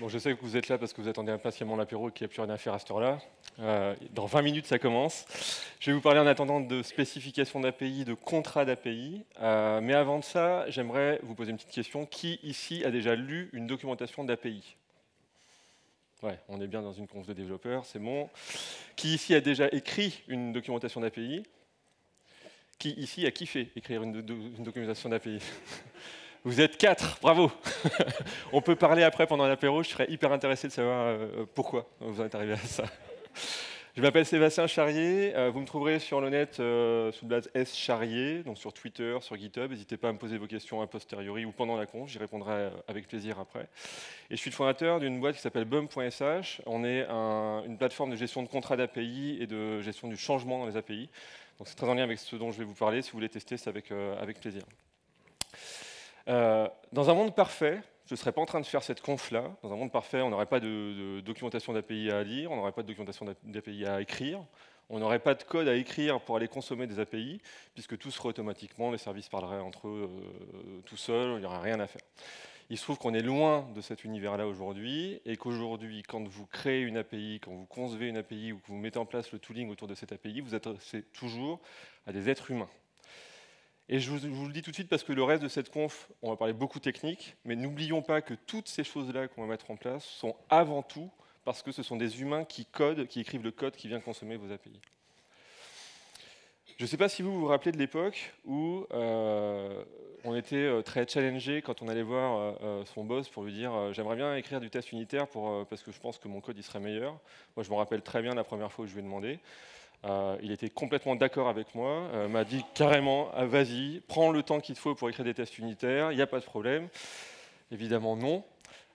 Bon, je sais que vous êtes là parce que vous attendez impatiemment l'apéro et qu'il n'y a plus rien à faire à cette heure-là. Dans 20 minutes, ça commence. Je vais vous parler en attendant de spécification d'API, de contrat d'API. Mais avant de ça, j'aimerais vous poser une petite question. Qui ici a déjà lu une documentation d'API? Ouais, on est bien dans une conf de développeurs, c'est bon. Qui ici a déjà écrit une documentation d'API? Qui ici a kiffé écrire une documentation d'API? Vous êtes 4, bravo. On peut parler après pendant l'apéro, je serais hyper intéressé de savoir pourquoi vous en êtes arrivé à ça. Je m'appelle Sébastien Charrier, vous me trouverez sur le net sous le base S Charrier, donc sur Twitter, sur GitHub. N'hésitez pas à me poser vos questions a posteriori ou pendant la conf, j'y répondrai avec plaisir après. Et je suis le fondateur d'une boîte qui s'appelle Bum.sh. On est une plateforme de gestion de contrats d'API et de gestion du changement dans les API. Donc c'est très en lien avec ce dont je vais vous parler. Si vous voulez tester, c'est avec plaisir. Dans un monde parfait, je ne serais pas en train de faire cette conf-là. Dans un monde parfait, on n'aurait pas de documentation d'API à lire, on n'aurait pas de documentation d'API à écrire, on n'aurait pas de code à écrire pour aller consommer des API, puisque tout serait automatiquement, les services parleraient entre eux tout seuls, il n'y aurait rien à faire. Il se trouve qu'on est loin de cet univers-là aujourd'hui, et qu'aujourd'hui, quand vous créez une API, quand vous concevez une API ou que vous mettez en place le tooling autour de cette API, vous adressez toujours à des êtres humains. Et je vous le dis tout de suite parce que le reste de cette conf, on va parler beaucoup technique, mais n'oublions pas que toutes ces choses-là qu'on va mettre en place sont avant tout parce que ce sont des humains qui codent, qui écrivent le code qui vient consommer vos API. Je ne sais pas si vous vous rappelez de l'époque où on était très challengé quand on allait voir son boss pour lui dire j'aimerais bien écrire du test unitaire parce que je pense que mon code il serait meilleur. Moi je me rappelle très bien la première fois où je lui ai demandé. Il était complètement d'accord avec moi, m'a dit carrément ah, vas-y, prends le temps qu'il te faut pour écrire des tests unitaires, il n'y a pas de problème. Évidemment non.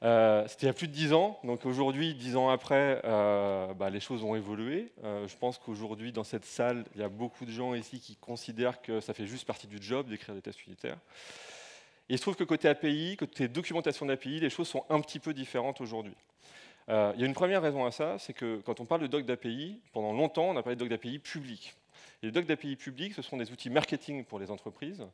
C'était il y a plus de 10 ans, donc aujourd'hui, 10 ans après, les choses ont évolué. Je pense qu'aujourd'hui, dans cette salle, il y a beaucoup de gens ici qui considèrent que ça fait juste partie du job d'écrire des tests unitaires. Et il se trouve que côté API, côté documentation d'API, les choses sont un petit peu différentes aujourd'hui. Il y a une première raison à ça, c'est que quand on parle de doc d'API, pendant longtemps, on a parlé de doc d'API public. Et les docs d'API publics, ce sont des outils marketing pour les entreprises,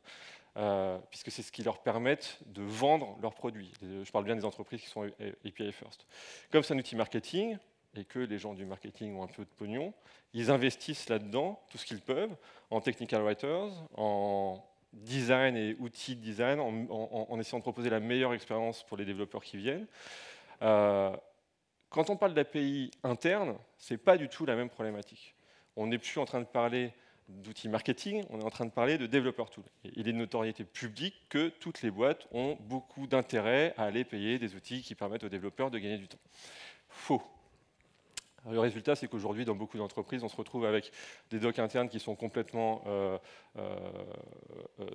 puisque c'est ce qui leur permet de vendre leurs produits. Je parle bien des entreprises qui sont API first. Comme c'est un outil marketing, et que les gens du marketing ont un peu de pognon, ils investissent là-dedans tout ce qu'ils peuvent, en technical writers, en design et outils de design, en essayant de proposer la meilleure expérience pour les développeurs qui viennent. Quand on parle d'API interne, ce n'est pas du tout la même problématique. On n'est plus en train de parler d'outils marketing, on est en train de parler de développeurs tools. Et il est de notoriété publique que toutes les boîtes ont beaucoup d'intérêt à aller payer des outils qui permettent aux développeurs de gagner du temps. Faux. Le résultat, c'est qu'aujourd'hui, dans beaucoup d'entreprises, on se retrouve avec des docs internes qui sont complètement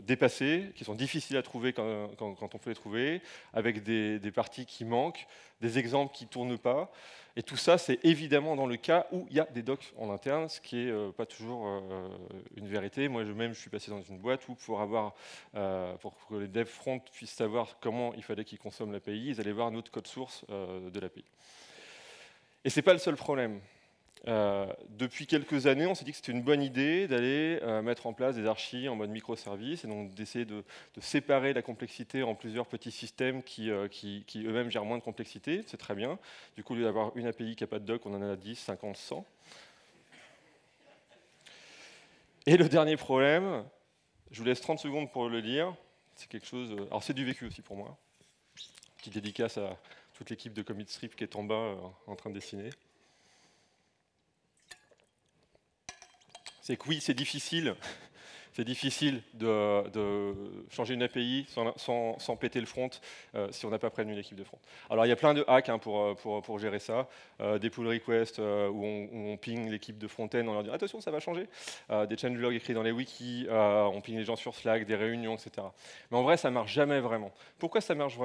dépassés, qui sont difficiles à trouver quand on peut les trouver, avec des parties qui manquent, des exemples qui ne tournent pas. Et tout ça, c'est évidemment dans le cas où il y a des docs en interne, ce qui n'est pas toujours une vérité. Moi, je suis passé dans une boîte où pour que les devs front puissent savoir comment il fallait qu'ils consomment l'API, ils allaient voir notre code source de l'API. Et ce n'est pas le seul problème. Depuis quelques années, on s'est dit que c'était une bonne idée d'aller mettre en place des archis en mode microservice et donc d'essayer de séparer la complexité en plusieurs petits systèmes qui eux-mêmes gèrent moins de complexité. C'est très bien. Du coup, au lieu d'avoir une API qui n'a pas de doc, on en a 10, 50, 100. Et le dernier problème, je vous laisse 30 secondes pour le lire. C'est quelque chose. Alors, c'est du vécu aussi pour moi. Petite dédicace à toute l'équipe de Commit Strip qui est en bas en train de dessiner. C'est que oui, c'est difficile. C'est difficile de changer une API sans péter le front si on n'a pas prévenu l'équipe de front. Alors il y a plein de hacks pour gérer ça. Des pull requests où on ping l'équipe de front-end, on leur dit attention, ça va changer. Des changelogs écrits dans les wikis, on ping les gens sur Slack, des réunions, etc. Mais en vrai, ça ne marche jamais vraiment. Pourquoi ça marche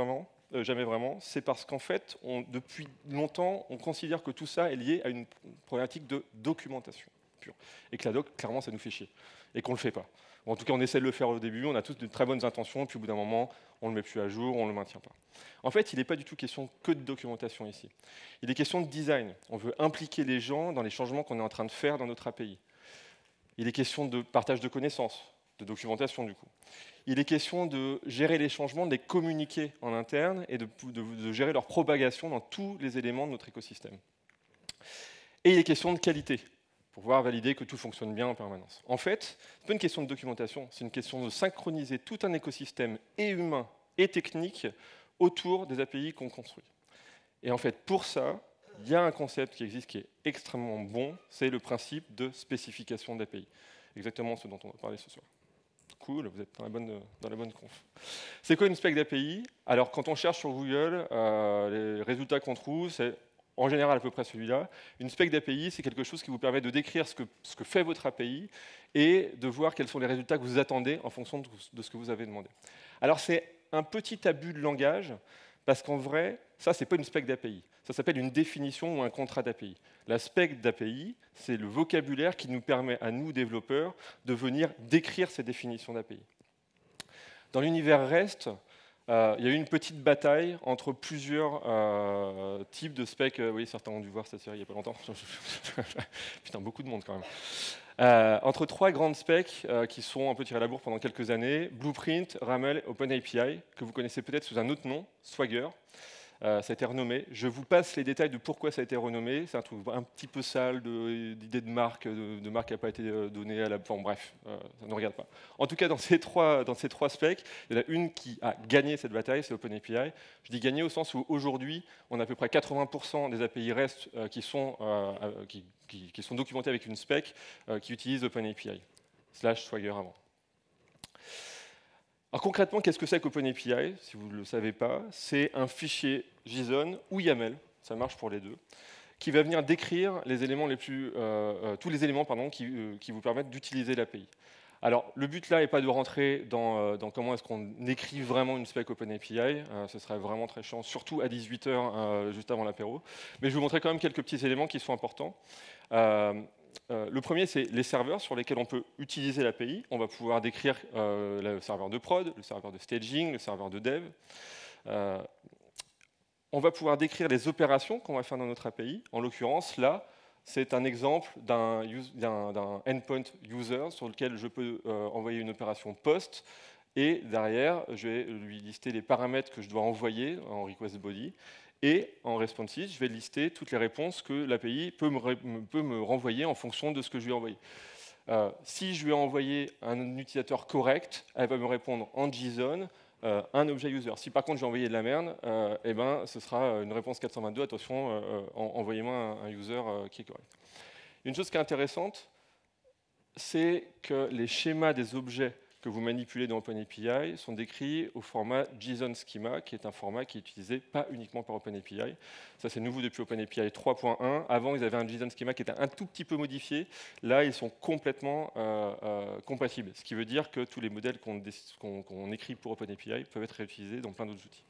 jamais vraiment? C'est parce qu'en fait, depuis longtemps, on considère que tout ça est lié à une problématique de documentation pure. Et que la doc, clairement, ça nous fait chier. Et qu'on ne le fait pas. Ou en tout cas, on essaie de le faire au début, on a tous de très bonnes intentions, puis au bout d'un moment, on ne le met plus à jour, on ne le maintient pas. En fait, il n'est pas du tout question que de documentation ici. Il est question de design. On veut impliquer les gens dans les changements qu'on est en train de faire dans notre API. Il est question de partage de connaissances. de documentation du coup. Il est question de gérer les changements, de les communiquer en interne et de gérer leur propagation dans tous les éléments de notre écosystème. Et il est question de qualité, pour pouvoir valider que tout fonctionne bien en permanence. En fait, ce n'est pas une question de documentation, c'est une question de synchroniser tout un écosystème, et humain et technique, autour des API qu'on construit. Et en fait, pour ça, il y a un concept qui existe qui est extrêmement bon, c'est le principe de spécification d'API. Exactement ce dont on va parler ce soir. Cool, vous êtes dans la bonne conf. C'est quoi une spec d'API? Alors, quand on cherche sur Google, les résultats qu'on trouve, c'est en général à peu près celui-là. Une spec d'API, c'est quelque chose qui vous permet de décrire ce que fait votre API et de voir quels sont les résultats que vous attendez en fonction de ce que vous avez demandé. Alors, c'est un petit abus de langage, parce qu'en vrai, ça, ce n'est pas une spec d'API. Ça s'appelle une définition ou un contrat d'API. La spec d'API, c'est le vocabulaire qui nous permet, à nous, développeurs, de venir décrire ces définitions d'API. Dans l'univers REST, il y a eu une petite bataille entre plusieurs types de specs. Oui, certains ont dû voir cette série il n'y a pas longtemps. Putain, beaucoup de monde quand même. Entre trois grandes specs qui sont un peu tirées à la bourre pendant quelques années, Blueprint, Ramel, OpenAPI, que vous connaissez peut-être sous un autre nom, Swagger. Ça a été renommé. Je vous passe les détails de pourquoi ça a été renommé. C'est un truc un petit peu sale, d'idée de marque, de marque qui n'a pas été donnée à la... Enfin, bref, ça ne regarde pas. En tout cas, dans ces trois specs, il y en a une qui a gagné cette bataille, c'est OpenAPI. Je dis gagné au sens où aujourd'hui, on a à peu près 80% des API REST qui sont documentés avec une spec qui utilise OpenAPI, /Swagger avant. Alors concrètement, qu'est-ce que c'est qu'OpenAPI? Si vous ne le savez pas, c'est un fichier JSON ou YAML, ça marche pour les deux, qui va venir décrire les éléments tous les éléments qui vous permettent d'utiliser l'API. Alors le but là n'est pas de rentrer dans comment est-ce qu'on écrit vraiment une spec OpenAPI, ce serait vraiment très chiant, surtout à 18 h juste avant l'apéro, mais je vais vous montrer quand même quelques petits éléments qui sont importants. Le premier, c'est les serveurs sur lesquels on peut utiliser l'API. On va pouvoir décrire le serveur de prod, le serveur de staging, le serveur de dev. On va pouvoir décrire les opérations qu'on va faire dans notre API. En l'occurrence, là, c'est un exemple d'un endpoint user sur lequel je peux envoyer une opération post. Et derrière, je vais lui lister les paramètres que je dois envoyer en request body. Et en responsive, je vais lister toutes les réponses que l'API peut me renvoyer en fonction de ce que je lui ai envoyé. Si je lui ai envoyé un utilisateur correct, elle va me répondre en JSON un objet user. Si par contre j'ai envoyé de la merde, eh ben, ce sera une réponse 422, attention, envoyez-moi un user qui est correct. Une chose qui est intéressante, c'est que les schémas des objets que vous manipulez dans OpenAPI sont décrits au format JSON Schema, qui est un format qui est utilisé pas uniquement par OpenAPI. Ça, c'est nouveau depuis OpenAPI 3.1. Avant, ils avaient un JSON Schema qui était un tout petit peu modifié. Là, ils sont complètement compatibles, ce qui veut dire que tous les modèles qu'on écrit pour OpenAPI peuvent être réutilisés dans plein d'autres outils.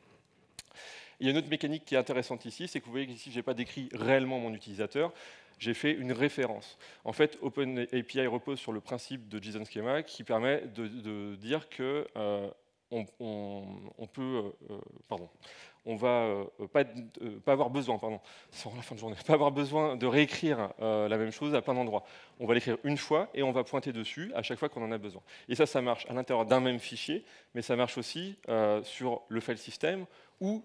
Il y a une autre mécanique qui est intéressante ici, c'est que vous voyez qu'ici, je n'ai pas décrit réellement mon utilisateur, j'ai fait une référence. En fait, OpenAPI repose sur le principe de JSON Schema qui permet de dire que on va pas avoir besoin, c'est la fin de journée, pas avoir besoin de réécrire la même chose à plein d'endroits. On va l'écrire une fois et on va pointer dessus à chaque fois qu'on en a besoin. Et ça marche à l'intérieur d'un même fichier, mais ça marche aussi sur le file system ou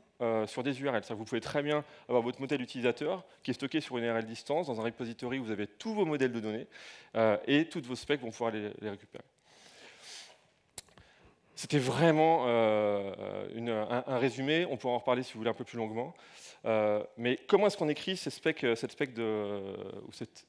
sur des URL. Vous pouvez très bien avoir votre modèle utilisateur qui est stocké sur une URL distance dans un repository où vous avez tous vos modèles de données et toutes vos specs vont pouvoir les récupérer. C'était vraiment un résumé, on pourra en reparler si vous voulez un peu plus longuement. Mais comment est-ce qu'on écrit cette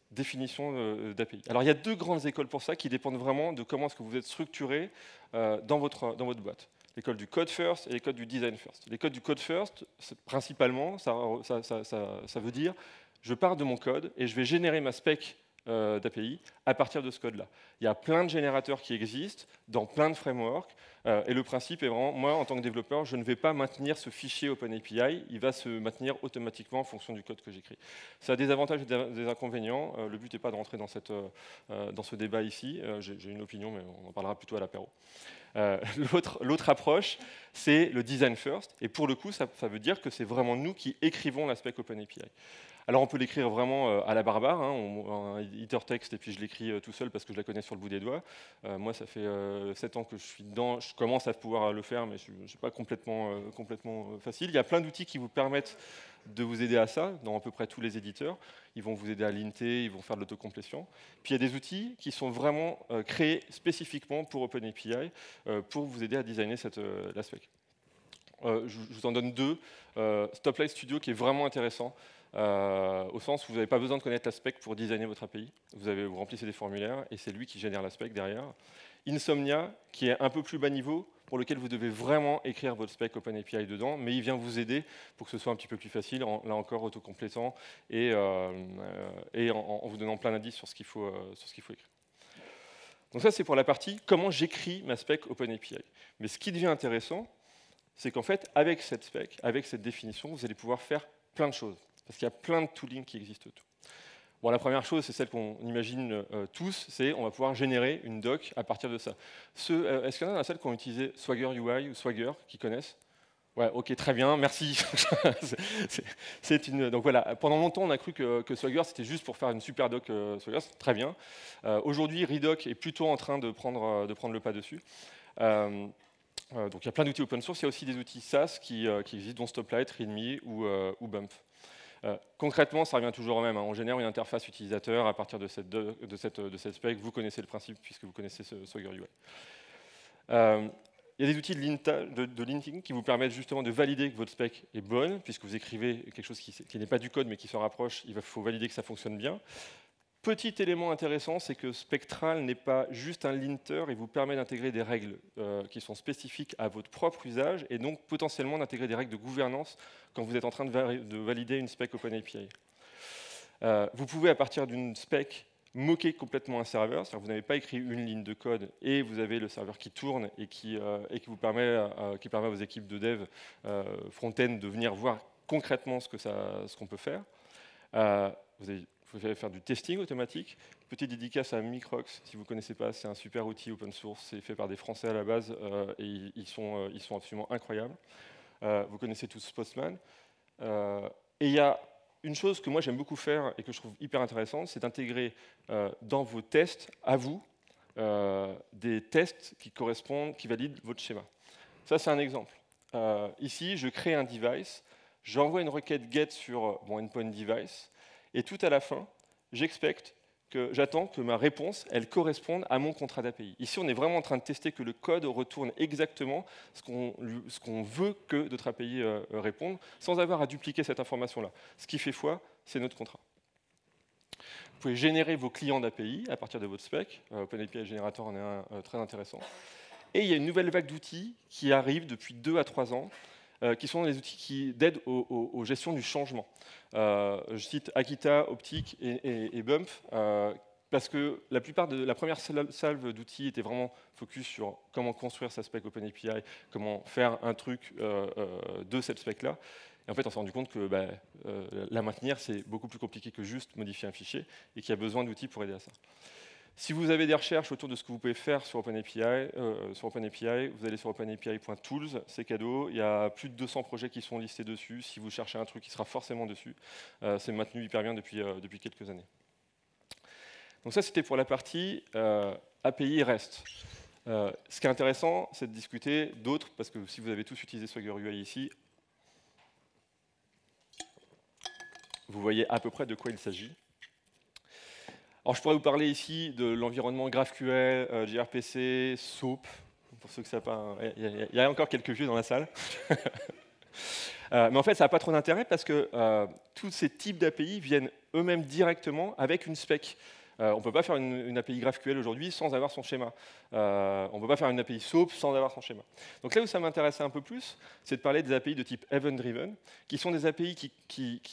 définition d'API? Alors il y a deux grandes écoles pour ça qui dépendent vraiment de comment est-ce que vous êtes structuré dans votre boîte. L'école du code first et l'école du design first. L'école du code first, principalement, ça veut dire je pars de mon code et je vais générer ma spec d'API à partir de ce code-là. Il y a plein de générateurs qui existent dans plein de frameworks et le principe est vraiment, moi en tant que développeur, je ne vais pas maintenir ce fichier OpenAPI, il va se maintenir automatiquement en fonction du code que j'écris. Ça a des avantages et des inconvénients, le but n'est pas de rentrer dans ce débat ici, j'ai une opinion mais on en parlera plutôt à l'apéro. L'autre approche, c'est le design first, et pour le coup, ça veut dire que c'est vraiment nous qui écrivons la spec OpenAPI. Alors on peut l'écrire vraiment à la barbare, hein, un éditeur texte, et puis je l'écris tout seul parce que je la connais sur le bout des doigts. Moi, ça fait 7 ans que je suis dedans, je commence à pouvoir le faire, mais je ne suis pas complètement facile. Il y a plein d'outils qui vous permettent de vous aider à ça, dans à peu près tous les éditeurs. Ils vont vous aider à linter, ils vont faire de l'autocomplétion. Puis il y a des outils qui sont vraiment créés spécifiquement pour OpenAPI, pour vous aider à designer la spec. Je vous en donne deux. Stoplight Studio qui est vraiment intéressant, au sens où vous n'avez pas besoin de connaître la spec pour designer votre API. Vous remplissez des formulaires et c'est lui qui génère la spec derrière. Insomnia, qui est un peu plus bas niveau, pour lequel vous devez vraiment écrire votre spec OpenAPI dedans, mais il vient vous aider pour que ce soit un petit peu plus facile, là encore autocomplétant, et en vous donnant plein d'indices sur ce qu'il faut écrire. Donc ça, c'est pour la partie comment j'écris ma spec OpenAPI. Mais ce qui devient intéressant, c'est qu'en fait, avec cette spec, avec cette définition, vous allez pouvoir faire plein de choses, parce qu'il y a plein de tooling qui existent autour. Bon, la première chose, c'est celle qu'on imagine tous, c'est on va pouvoir générer une doc à partir de ça. Est-ce qu'il y en a dans la salle qui ont utilisé Swagger UI ou Swagger, qui connaissent? Ouais, ok, très bien, merci. Donc voilà, pendant longtemps, on a cru que Swagger, c'était juste pour faire une super doc Swagger, c'est très bien. Aujourd'hui, Redoc est plutôt en train de prendre le pas dessus. Donc il y a plein d'outils open source, il y a aussi des outils SaaS qui existent, dont Stoplight, README ou Bump. Concrètement, ça revient toujours au même, hein. On génère une interface utilisateur à partir de cette spec. Vous connaissez le principe puisque vous connaissez ce Swagger UI. Il y a des outils de linting qui vous permettent justement de valider que votre spec est bonne, puisque vous écrivez quelque chose qui n'est pas du code mais qui se rapproche, il faut valider que ça fonctionne bien. Petit élément intéressant, c'est que Spectral n'est pas juste un linter, il vous permet d'intégrer des règles qui sont spécifiques à votre propre usage et donc potentiellement d'intégrer des règles de gouvernance quand vous êtes en train de valider une spec OpenAPI. Vous pouvez, à partir d'une spec, moquer complètement un serveur, c'est-à-dire que vous n'avez pas écrit une ligne de code et vous avez le serveur qui tourne et qui permet à vos équipes de dev front-end de venir voir concrètement ce qu'on peut faire. Vous allez faire du testing automatique. Petite dédicace à Microx, si vous ne connaissez pas, c'est un super outil open source, c'est fait par des Français à la base et ils sont absolument incroyables. Vous connaissez tous Postman. Et il y a une chose que moi j'aime beaucoup faire et que je trouve hyper intéressante, c'est d'intégrer dans vos tests, à vous, des tests qui correspondent, qui valident votre schéma. Ça, c'est un exemple. Ici, je crée un device, j'envoie une requête GET sur mon endpoint device, et tout à la fin, j'attends que ma réponse, elle corresponde à mon contrat d'API. Ici, on est vraiment en train de tester que le code retourne exactement ce qu'on veut que notre API réponde, sans avoir à dupliquer cette information-là. Ce qui fait foi, c'est notre contrat. Vous pouvez générer vos clients d'API à partir de votre spec. OpenAPI Generator en est un très intéressant. Et il y a une nouvelle vague d'outils qui arrive depuis 2 à 3 ans, qui sont des outils d'aide aux gestions du changement. Je cite Akita, Optic et Bump, parce que la première salve d'outils était vraiment focus sur comment construire sa spec OpenAPI, comment faire un truc de cette spec-là. Et en fait, on s'est rendu compte que la maintenir, c'est beaucoup plus compliqué que juste modifier un fichier, et qu'il y a besoin d'outils pour aider à ça. Si vous avez des recherches autour de ce que vous pouvez faire sur OpenAPI, vous allez sur openapi.tools, c'est cadeau. Il y a plus de 200 projets qui sont listés dessus. Si vous cherchez un truc, il sera forcément dessus. C'est maintenu hyper bien depuis quelques années. Donc ça, c'était pour la partie API REST. Ce qui est intéressant, c'est de discuter d'autres, parce que si vous avez tous utilisé Swagger UI ici, vous voyez à peu près de quoi il s'agit. Alors, je pourrais vous parler ici de l'environnement GraphQL, gRPC, SOAP, pour ceux que ça n'a pas... Il y a encore quelques vieux dans la salle. Mais en fait, ça n'a pas trop d'intérêt parce que tous ces types d'API viennent eux-mêmes directement avec une spec. On ne peut pas faire une API GraphQL aujourd'hui sans avoir son schéma. On ne peut pas faire une API SOAP sans avoir son schéma. Donc là où ça m'intéressait un peu plus, c'est de parler des API de type event-driven, qui sont des API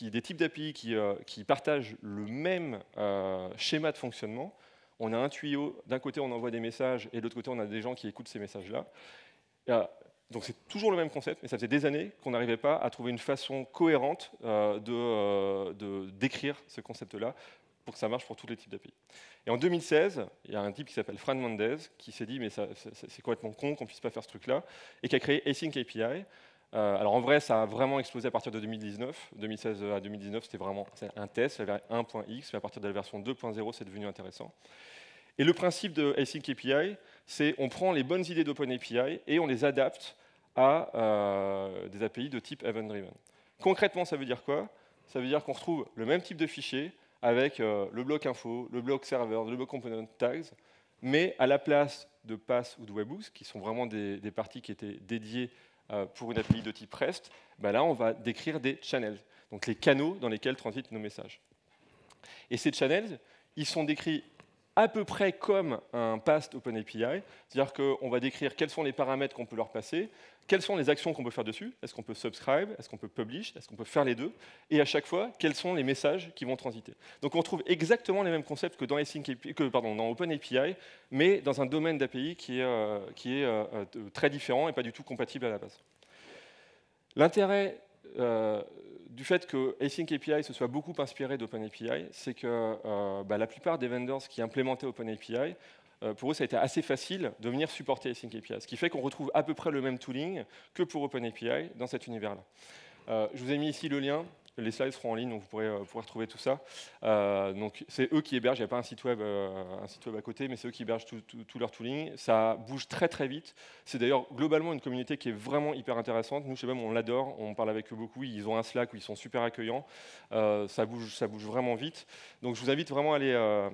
des types d'API qui partagent le même schéma de fonctionnement. On a un tuyau, d'un côté on envoie des messages, et de l'autre côté on a des gens qui écoutent ces messages-là. Donc c'est toujours le même concept, mais ça faisait des années qu'on n'arrivait pas à trouver une façon cohérente d'écrire ce concept-là, pour que ça marche pour tous les types d'API. Et en 2016, il y a un type qui s'appelle Fran Mendez qui s'est dit mais c'est complètement con qu'on ne puisse pas faire ce truc-là, et qui a créé Async API, Alors en vrai, ça a vraiment explosé à partir de 2019. 2016 à 2019, c'était vraiment un test, la version 1.x, mais à partir de la version 2.0, c'est devenu intéressant. Et le principe de Async API, c'est on prend les bonnes idées d'OpenAPI et on les adapte à des API de type event-driven. Concrètement, ça veut dire quoi? Ça veut dire qu'on retrouve le même type de fichier avec le bloc info, le bloc server, le bloc component tags, mais à la place de pass ou de webhooks, qui sont vraiment des parties qui étaient dédiées pour une API de type REST, bah là, on va décrire des channels, donc les canaux dans lesquels transitent nos messages. Et ces channels, ils sont décrits à peu près comme un pass OpenAPI, c'est-à-dire qu'on va décrire quels sont les paramètres qu'on peut leur passer, quelles sont les actions qu'on peut faire dessus, est-ce qu'on peut subscribe, est-ce qu'on peut publish, est-ce qu'on peut faire les deux, et à chaque fois, quels sont les messages qui vont transiter. Donc on retrouve exactement les mêmes concepts que dans, dans OpenAPI, mais dans un domaine d'API qui est très différent et pas du tout compatible à la base. L'intérêt du fait que Async API se soit beaucoup inspiré d'OpenAPI, c'est que la plupart des vendors qui implémentaient OpenAPI, pour eux, ça a été assez facile de venir supporter Async API, ce qui fait qu'on retrouve à peu près le même tooling que pour OpenAPI dans cet univers-là. Je vous ai mis ici le lien. Les slides seront en ligne, donc vous pourrez retrouver tout ça. Donc c'est eux qui hébergent, il n'y a pas un site web à côté, mais c'est eux qui hébergent tout leur tooling. Ça bouge très très vite. C'est d'ailleurs globalement une communauté qui est vraiment hyper intéressante. Nous, chez BEM, on l'adore, on parle avec eux beaucoup. Ils ont un Slack où ils sont super accueillants. Ça bouge vraiment vite. Donc je vous invite vraiment à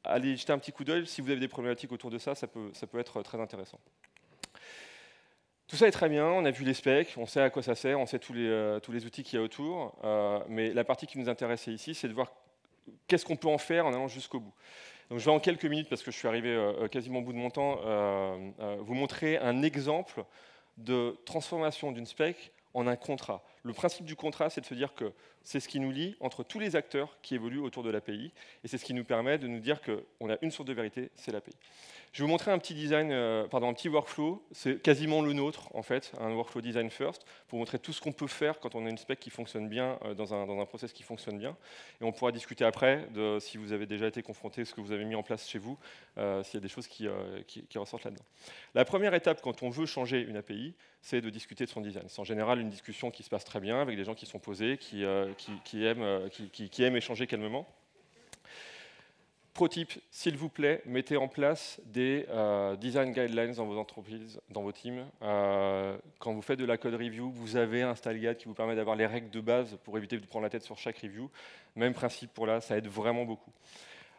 aller jeter un petit coup d'œil. Si vous avez des problématiques autour de ça, ça peut être très intéressant. Tout ça est très bien, on a vu les specs, on sait à quoi ça sert, on sait tous les outils qu'il y a autour, mais la partie qui nous intéressait ici, c'est de voir qu'est-ce qu'on peut en faire en allant jusqu'au bout. Donc je vais en quelques minutes, parce que je suis arrivé quasiment au bout de mon temps, vous montrer un exemple de transformation d'une spec en un contrat. Le principe du contrat, c'est de se dire que c'est ce qui nous lie entre tous les acteurs qui évoluent autour de l'API, et c'est ce qui nous permet de nous dire qu'on a une source de vérité, c'est l'API. Je vais vous montrer un petit design, un petit workflow, c'est quasiment le nôtre en fait, un workflow design first, pour montrer tout ce qu'on peut faire quand on a une spec qui fonctionne bien, dans un process qui fonctionne bien. Et on pourra discuter après de si vous avez déjà été confronté, ce que vous avez mis en place chez vous, s'il y a des choses qui ressortent là-dedans. La première étape quand on veut changer une API, c'est de discuter de son design. C'est en général une discussion qui se passe très bien avec des gens qui sont posés, qui aiment échanger calmement. Pro tip, s'il vous plaît, mettez en place des design guidelines dans vos entreprises, dans vos teams. Quand vous faites de la code review, vous avez un style guide qui vous permet d'avoir les règles de base pour éviter de prendre la tête sur chaque review. Même principe pour là, ça aide vraiment beaucoup.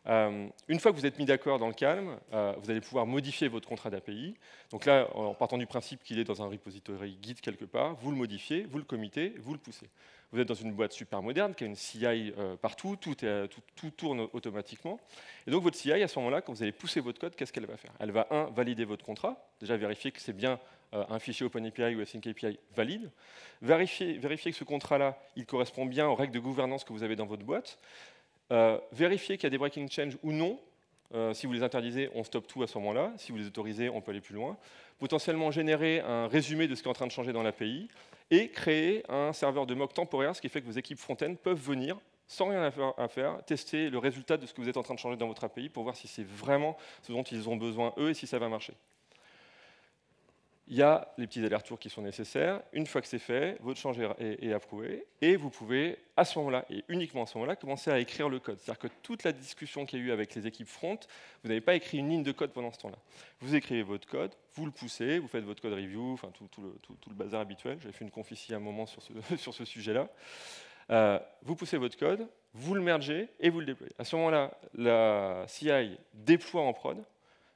Une fois que vous êtes mis d'accord dans le calme, vous allez pouvoir modifier votre contrat d'API. Donc là, en partant du principe qu'il est dans un repository guide quelque part, vous le modifiez, vous le committez, vous le poussez. Vous êtes dans une boîte super moderne qui a une CI partout, tout tourne automatiquement. Et donc votre CI, à ce moment-là, quand vous allez pousser votre code, qu'est-ce qu'elle va faire? Elle va, valider votre contrat, déjà vérifier que c'est bien un fichier OpenAPI ou Async API valide, vérifier que ce contrat-là, il correspond bien aux règles de gouvernance que vous avez dans votre boîte, vérifier qu'il y a des breaking change ou non. Si vous les interdisez, on stoppe tout à ce moment-là. Si vous les autorisez, on peut aller plus loin. Potentiellement générer un résumé de ce qui est en train de changer dans l'API et créer un serveur de mock temporaire, ce qui fait que vos équipes front-end peuvent venir, sans rien à faire, tester le résultat de ce que vous êtes en train de changer dans votre API pour voir si c'est vraiment ce dont ils ont besoin, eux, et si ça va marcher. Il y a les petits allers-retours qui sont nécessaires. Une fois que c'est fait, votre change est approuvé et vous pouvez, à ce moment-là, et uniquement à ce moment-là, commencer à écrire le code. C'est-à-dire que toute la discussion qu'il y a eu avec les équipes front, vous n'avez pas écrit une ligne de code pendant ce temps-là. Vous écrivez votre code, vous le poussez, vous faites votre code review, enfin tout le bazar habituel. J'avais fait une conf ici à un moment sur ce sujet-là. Vous poussez votre code, vous le mergez et vous le déployez. À ce moment-là, la CI déploie en prod,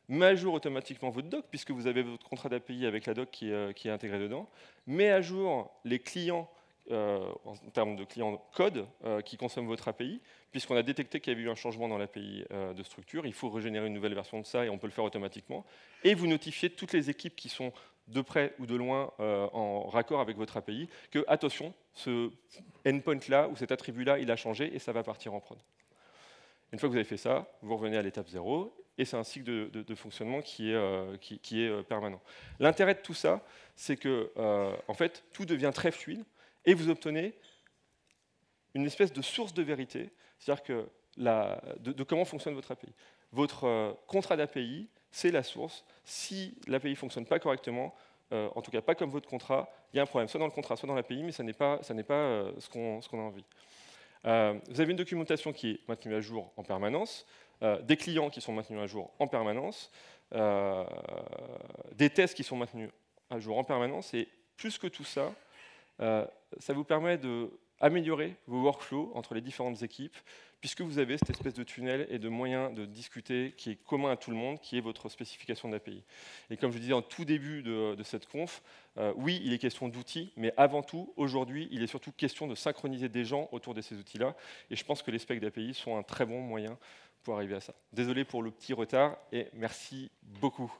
met à jour automatiquement votre doc, puisque vous avez votre contrat d'API avec la doc qui est intégrée dedans, met à jour les clients, en termes de clients code, qui consomment votre API, puisqu'on a détecté qu'il y avait eu un changement dans l'API de structure, il faut régénérer une nouvelle version de ça, et on peut le faire automatiquement, et vous notifiez toutes les équipes qui sont de près ou de loin en raccord avec votre API, que, attention, ce endpoint-là, ou cet attribut-là, il a changé, et ça va partir en prod. Une fois que vous avez fait ça, vous revenez à l'étape 0, et c'est un cycle de fonctionnement qui est permanent. L'intérêt de tout ça, c'est que en fait, tout devient très fluide, et vous obtenez une espèce de source de vérité, c'est-à-dire que de comment fonctionne votre API. Votre contrat d'API, c'est la source. Si l'API ne fonctionne pas correctement, en tout cas pas comme votre contrat, il y a un problème, soit dans le contrat, soit dans l'API, mais ça n'est pas ce qu'on a envie. Vous avez une documentation qui est maintenue à jour en permanence, des clients qui sont maintenus à jour en permanence, des tests qui sont maintenus à jour en permanence, et plus que tout ça, ça vous permet d'améliorer vos workflows entre les différentes équipes, puisque vous avez cette espèce de tunnel et de moyen de discuter qui est commun à tout le monde, qui est votre spécification d'API. Et comme je disais en tout début de cette conf, oui, il est question d'outils, mais avant tout, aujourd'hui, il est surtout question de synchroniser des gens autour de ces outils-là. Et je pense que les specs d'API sont un très bon moyen pour arriver à ça. Désolé pour le petit retard, et merci beaucoup.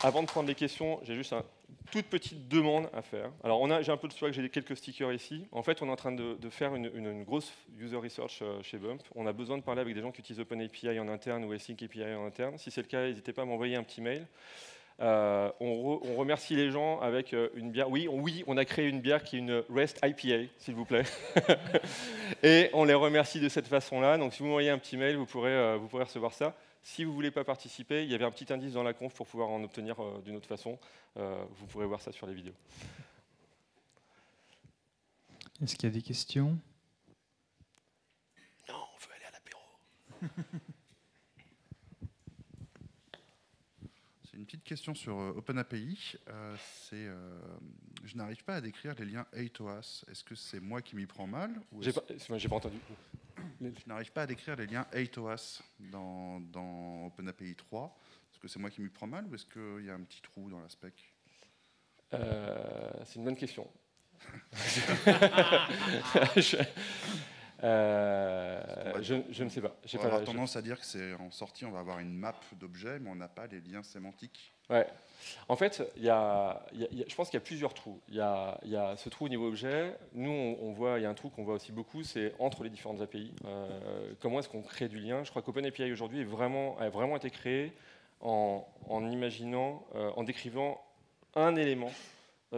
Avant de prendre les questions, j'ai juste une toute petite demande à faire. Alors, j'ai un peu de swag, j'ai quelques stickers ici. En fait, on est en train de faire une grosse user research chez Bump. On a besoin de parler avec des gens qui utilisent OpenAPI en interne ou Async API en interne. Si c'est le cas, n'hésitez pas à m'envoyer un petit mail. On remercie les gens avec une bière. Oui, on a créé une bière qui est une REST IPA, s'il vous plaît. Et on les remercie de cette façon-là. Donc, si vous m'envoyez un petit mail, vous pourrez recevoir ça. Si vous ne voulez pas participer, il y avait un petit indice dans la conf pour pouvoir en obtenir d'une autre façon. Vous pourrez voir ça sur les vidéos. Est-ce qu'il y a des questions? Non, on veut aller à l'apéro. C'est une petite question sur OpenAPI. Je n'arrive pas à décrire les liens A2AS. Est-ce que c'est moi qui m'y prends mal ou j'ai pas entendu. Je n'arrive pas à décrire les liens A2AS dans OpenAPI 3. Est-ce que c'est moi qui m'y prends mal ou est-ce qu'il y a un petit trou dans la spec? C'est une bonne question. Je ne sais pas. On va avoir tendance à dire que c'est en sortie, on va avoir une map d'objets, mais on n'a pas les liens sémantiques. Ouais. En fait, je pense qu'il y a plusieurs trous. Il y a ce trou au niveau objet. Nous, on voit, il y a un trou qu'on voit aussi beaucoup, c'est entre les différentes API. Comment est-ce qu'on crée du lien? Je crois qu'OpenAPI aujourd'hui a vraiment été créé en imaginant, en décrivant un élément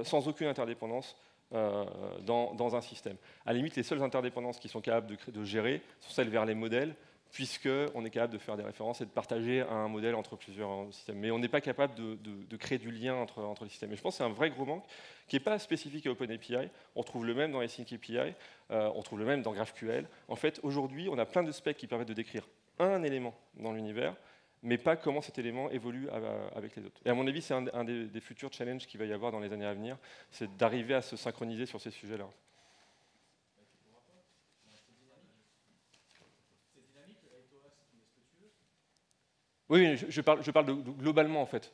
sans aucune interdépendance dans un système. À la limite, les seules interdépendances qui sont capables de gérer sont celles vers les modèles, puisqu'on est capable de faire des références et de partager un modèle entre plusieurs systèmes. Mais on n'est pas capable de créer du lien entre les systèmes. Et je pense que c'est un vrai gros manque qui n'est pas spécifique à OpenAPI. On trouve le même dans Async API, on trouve le même dans GraphQL. En fait, aujourd'hui, on a plein de specs qui permettent de décrire un élément dans l'univers, mais pas comment cet élément évolue avec les autres. Et à mon avis, c'est un des futurs challenges qu'il va y avoir dans les années à venir, c'est d'arriver à se synchroniser sur ces sujets-là. Oui, je parle globalement, en fait.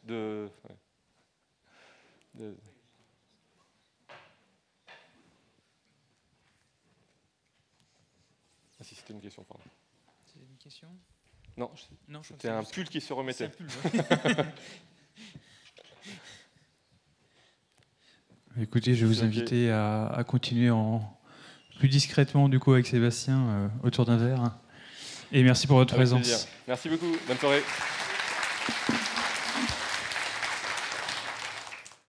Ah, si c'était une question, pardon. C'est une question? Non, c'était un pull qui se remettait. Écoutez, je vais vous inviter à continuer plus discrètement du coup avec Sébastien autour d'un verre. Et merci pour votre présence. Plaisir. Merci beaucoup. Bonne soirée.